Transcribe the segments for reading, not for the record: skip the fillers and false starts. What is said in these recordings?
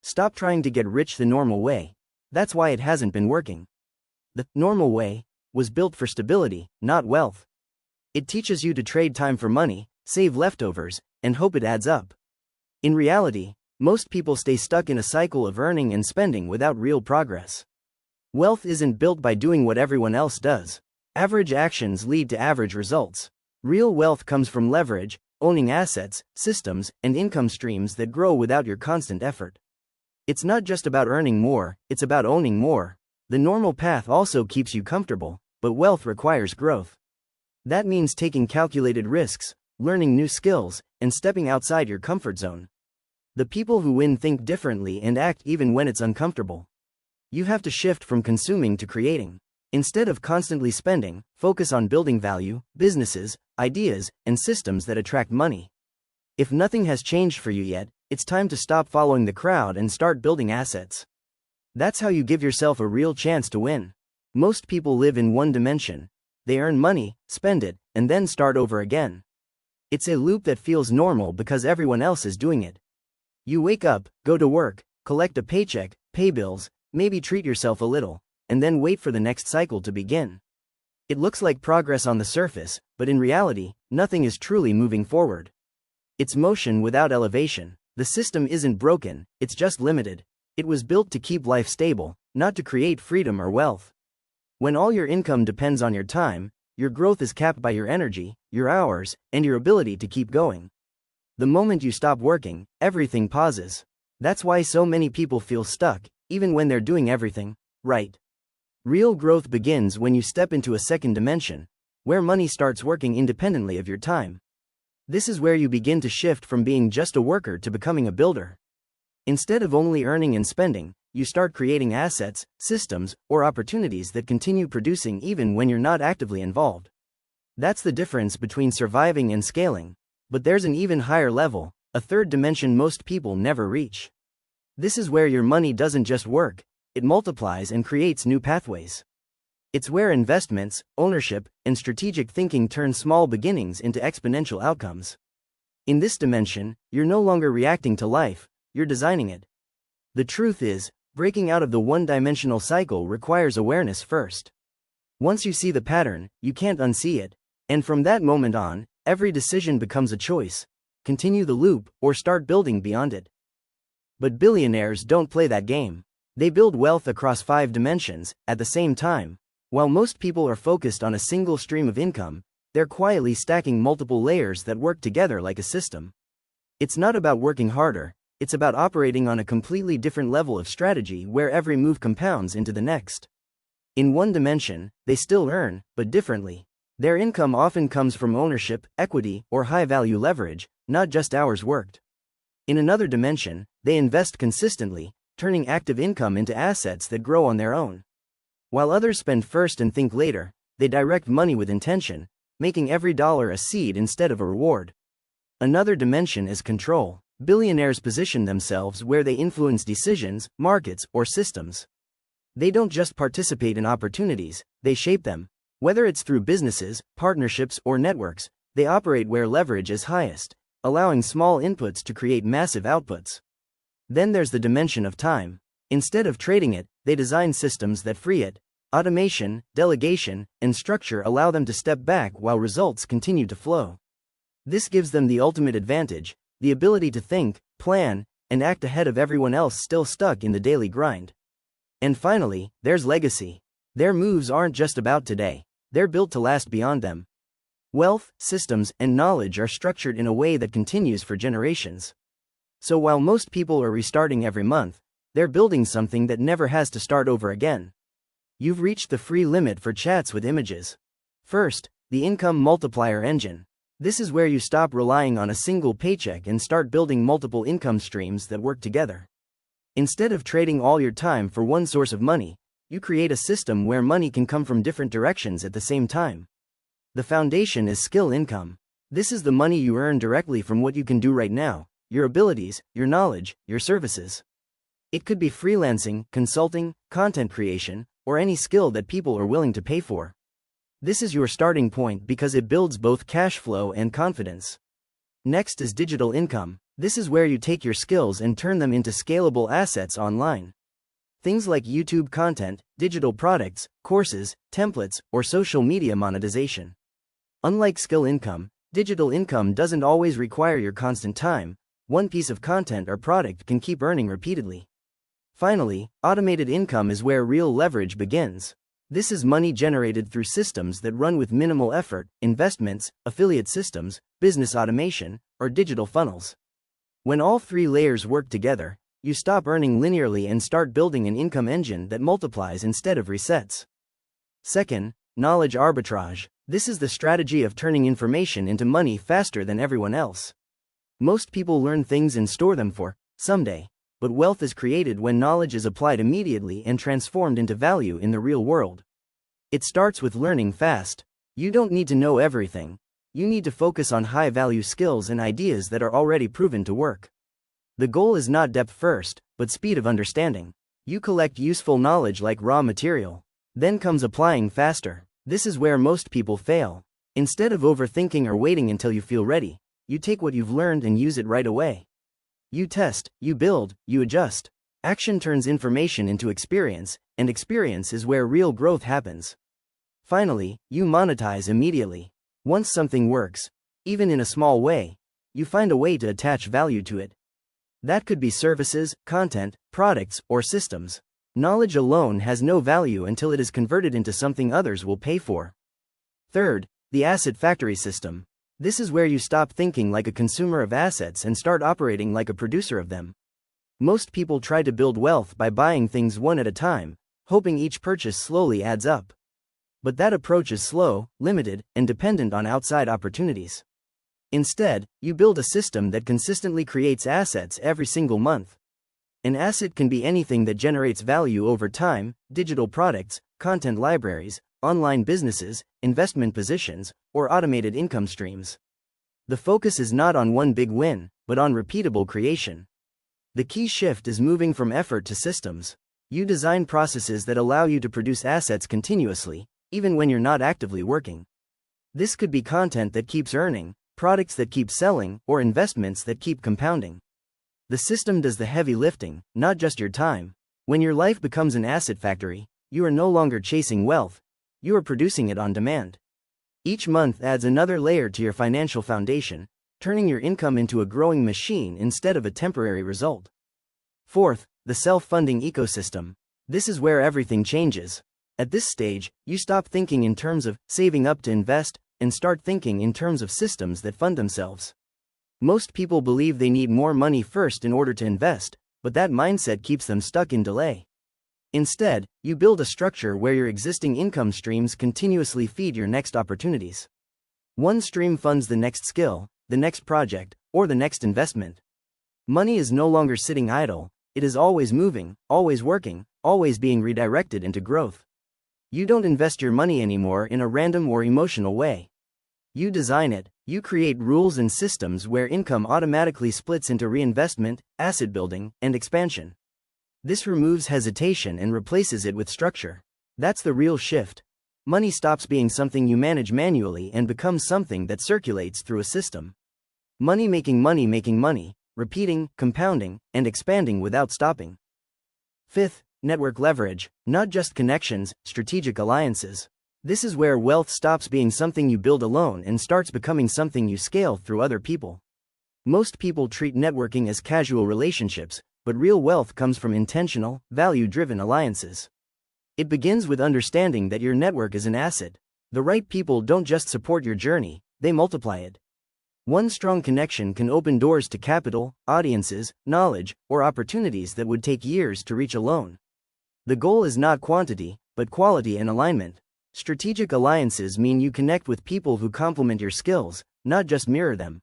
Stop trying to get rich the normal way. That's why it hasn't been working. The normal way was built for stability, not wealth. It teaches you to trade time for money, save leftovers, and hope it adds up. In reality, most people stay stuck in a cycle of earning and spending without real progress. Wealth isn't built by doing what everyone else does. Average actions lead to average results. Real wealth comes from leverage, owning assets, systems, and income streams that grow without your constant effort. It's not just about earning more, it's about owning more. The normal path also keeps you comfortable, but wealth requires growth. That means taking calculated risks, learning new skills, and stepping outside your comfort zone. The people who win think differently and act even when it's uncomfortable. You have to shift from consuming to creating. Instead of constantly spending, focus on building value, businesses, ideas, and systems that attract money. If nothing has changed for you yet, it's time to stop following the crowd and start building assets. That's how you give yourself a real chance to win. Most people live in one dimension. They earn money, spend it, and then start over again. It's a loop that feels normal because everyone else is doing it. You wake up, go to work, collect a paycheck, pay bills, maybe treat yourself a little, and then wait for the next cycle to begin. It looks like progress on the surface, but in reality, nothing is truly moving forward. It's motion without elevation. The system isn't broken, it's just limited. It was built to keep life stable, not to create freedom or wealth. When all your income depends on your time, your growth is capped by your energy, your hours, and your ability to keep going. The moment you stop working, everything pauses. That's why so many people feel stuck, even when they're doing everything right. Real growth begins when you step into a second dimension, where money starts working independently of your time. This is where you begin to shift from being just a worker to becoming a builder. Instead of only earning and spending, you start creating assets, systems, or opportunities that continue producing even when you're not actively involved. That's the difference between surviving and scaling. But there's an even higher level, a third dimension most people never reach. This is where your money doesn't just work, it multiplies and creates new pathways. It's where investments, ownership, and strategic thinking turn small beginnings into exponential outcomes. In this dimension, you're no longer reacting to life, you're designing it. The truth is, breaking out of the one-dimensional cycle requires awareness first. Once you see the pattern, you can't unsee it, and from that moment on, every decision becomes a choice: continue the loop or start building beyond it. But billionaires don't play that game. They build wealth across 5 dimensions at the same time. While most people are focused on a single stream of income, they're quietly stacking multiple layers that work together like a system. It's not about working harder, it's about operating on a completely different level of strategy where every move compounds into the next. In one dimension, they still earn, but differently. Their income often comes from ownership, equity, or high-value leverage, not just hours worked. In another dimension, they invest consistently, turning active income into assets that grow on their own. While others spend first and think later, they direct money with intention, making every dollar a seed instead of a reward. Another dimension is control. Billionaires position themselves where they influence decisions, markets, or systems. They don't just participate in opportunities, they shape them. Whether it's through businesses, partnerships, or networks, they operate where leverage is highest, allowing small inputs to create massive outputs. Then there's the dimension of time. Instead of trading it, they design systems that free it. Automation, delegation, and structure allow them to step back while results continue to flow. This gives them the ultimate advantage: the ability to think, plan, and act ahead of everyone else still stuck in the daily grind. And finally, there's legacy. Their moves aren't just about today, they're built to last beyond them. Wealth, systems, and knowledge are structured in a way that continues for generations. So while most people are restarting every month, they're building something that never has to start over again. You've reached the free limit for chats with images. First, the income multiplier engine. This is where you stop relying on a single paycheck and start building multiple income streams that work together. Instead of trading all your time for one source of money, you create a system where money can come from different directions at the same time. The foundation is skill income. This is the money you earn directly from what you can do right now: your abilities, your knowledge, your services. It could be freelancing, consulting, content creation, or any skill that people are willing to pay for. This is your starting point because it builds both cash flow and confidence. Next is digital income. This is where you take your skills and turn them into scalable assets online. Things like YouTube content, digital products, courses, templates, or social media monetization. Unlike skill income, digital income doesn't always require your constant time. One piece of content or product can keep earning repeatedly. Finally, automated income is where real leverage begins. This is money generated through systems that run with minimal effort: investments, affiliate systems, business automation, or digital funnels. When all three layers work together, you stop earning linearly and start building an income engine that multiplies instead of resets. Second, knowledge arbitrage. This is the strategy of turning information into money faster than everyone else. Most people learn things and store them for someday, but wealth is created when knowledge is applied immediately and transformed into value in the real world. It starts with learning fast. You don't need to know everything. You need to focus on high-value skills and ideas that are already proven to work. The goal is not depth first, but speed of understanding. You collect useful knowledge like raw material. Then comes applying faster. This is where most people fail. Instead of overthinking or waiting until you feel ready, you take what you've learned and use it right away. You test, you build, you adjust. Action turns information into experience, and experience is where real growth happens. Finally, you monetize immediately. Once something works, even in a small way, you find a way to attach value to it. That could be services, content, products, or systems. Knowledge alone has no value until it is converted into something others will pay for. Third, the asset factory system. This is where you stop thinking like a consumer of assets and start operating like a producer of them. Most people try to build wealth by buying things one at a time, hoping each purchase slowly adds up. But that approach is slow, limited, and dependent on outside opportunities. Instead, you build a system that consistently creates assets every single month. An asset can be anything that generates value over time: digital products, content libraries, online businesses, investment positions, or automated income streams. The focus is not on one big win, but on repeatable creation. The key shift is moving from effort to systems. You design processes that allow you to produce assets continuously, even when you're not actively working. This could be content that keeps earning, products that keep selling, or investments that keep compounding. The system does the heavy lifting, not just your time. When your life becomes an asset factory, you are no longer chasing wealth, you are producing it on demand. Each month adds another layer to your financial foundation, turning your income into a growing machine instead of a temporary result. Fourth, the self-funding ecosystem. This is where everything changes. At this stage, you stop thinking in terms of saving up to invest, and start thinking in terms of systems that fund themselves. Most people believe they need more money first in order to invest, but that mindset keeps them stuck in delay. Instead, you build a structure where your existing income streams continuously feed your next opportunities. One stream funds the next skill, the next project, or the next investment. Money is no longer sitting idle, it is always moving, always working, always being redirected into growth. You don't invest your money anymore in a random or emotional way. You design it. You create rules and systems where income automatically splits into reinvestment, asset building, and expansion. This removes hesitation and replaces it with structure. That's the real shift. Money stops being something you manage manually and becomes something that circulates through a system. Money making money, repeating, compounding, and expanding without stopping. Fifth, network leverage, not just connections, strategic alliances. This is where wealth stops being something you build alone and starts becoming something you scale through other people. Most people treat networking as casual relationships, but real wealth comes from intentional, value-driven alliances. It begins with understanding that your network is an asset. The right people don't just support your journey, they multiply it. One strong connection can open doors to capital, audiences, knowledge, or opportunities that would take years to reach alone. The goal is not quantity, but quality and alignment. Strategic alliances mean you connect with people who complement your skills, not just mirror them.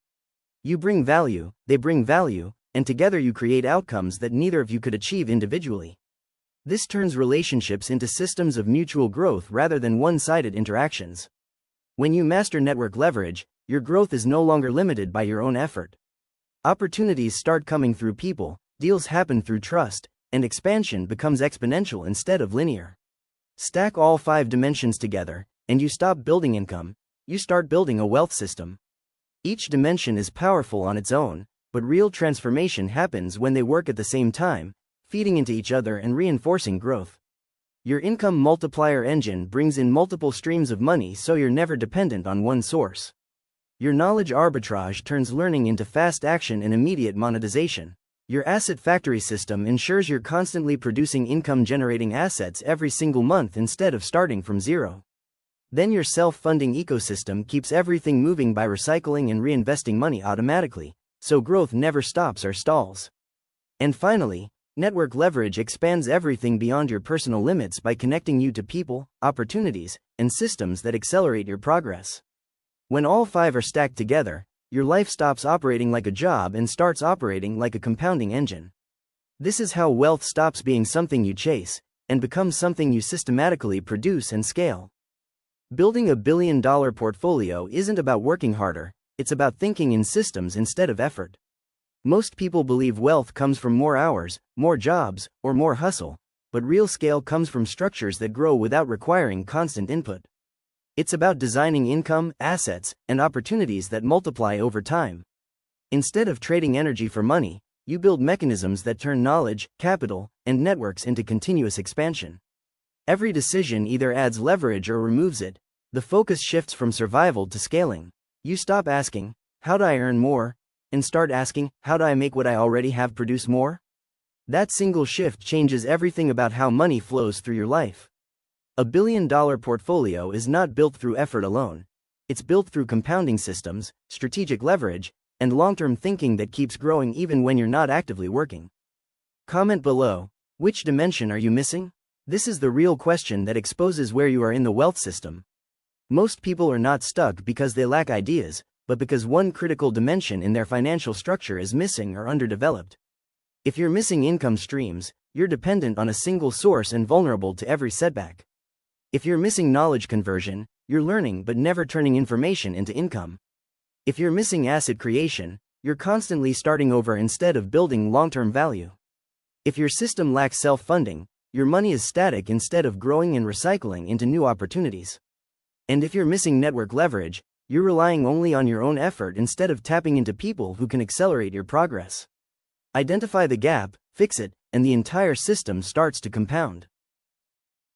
You bring value, they bring value, and together you create outcomes that neither of you could achieve individually. This turns relationships into systems of mutual growth rather than one-sided interactions. When you master network leverage, your growth is no longer limited by your own effort. Opportunities start coming through people, deals happen through trust, and expansion becomes exponential instead of linear. Stack all 5 dimensions together, and you stop building income, you start building a wealth system. Each dimension is powerful on its own, But real transformation happens when they work at the same time, feeding into each other and reinforcing growth. Your income multiplier engine brings in multiple streams of money so you're never dependent on one source. Your knowledge arbitrage turns learning into fast action and immediate monetization. Your asset factory system ensures you're constantly producing income-generating assets every single month instead of starting from zero. Then your self-funding ecosystem keeps everything moving by recycling and reinvesting money automatically, so growth never stops or stalls. And finally, network leverage expands everything beyond your personal limits by connecting you to people, opportunities, and systems that accelerate your progress. When all five are stacked together, your life stops operating like a job and starts operating like a compounding engine. This is how wealth stops being something you chase and becomes something you systematically produce and scale. Building a billion-dollar portfolio isn't about working harder, it's about thinking in systems instead of effort. Most people believe wealth comes from more hours, more jobs, or more hustle, but real scale comes from structures that grow without requiring constant input. It's about designing income, assets, and opportunities that multiply over time. Instead of trading energy for money, you build mechanisms that turn knowledge, capital, and networks into continuous expansion. Every decision either adds leverage or removes it. The focus shifts from survival to scaling. You stop asking, "How do I earn more?" and start asking, "How do I make what I already have produce more?" That single shift changes everything about how money flows through your life. A billion-dollar portfolio is not built through effort alone. It's built through compounding systems, strategic leverage, and long-term thinking that keeps growing even when you're not actively working. Comment below, which dimension are you missing? This is the real question that exposes where you are in the wealth system. Most people are not stuck because they lack ideas, but because one critical dimension in their financial structure is missing or underdeveloped. If you're missing income streams, you're dependent on a single source and vulnerable to every setback. If you're missing knowledge conversion, you're learning but never turning information into income. If you're missing asset creation, you're constantly starting over instead of building long-term value. If your system lacks self-funding, your money is static instead of growing and recycling into new opportunities. And if you're missing network leverage, you're relying only on your own effort instead of tapping into people who can accelerate your progress. Identify the gap, fix it, and the entire system starts to compound.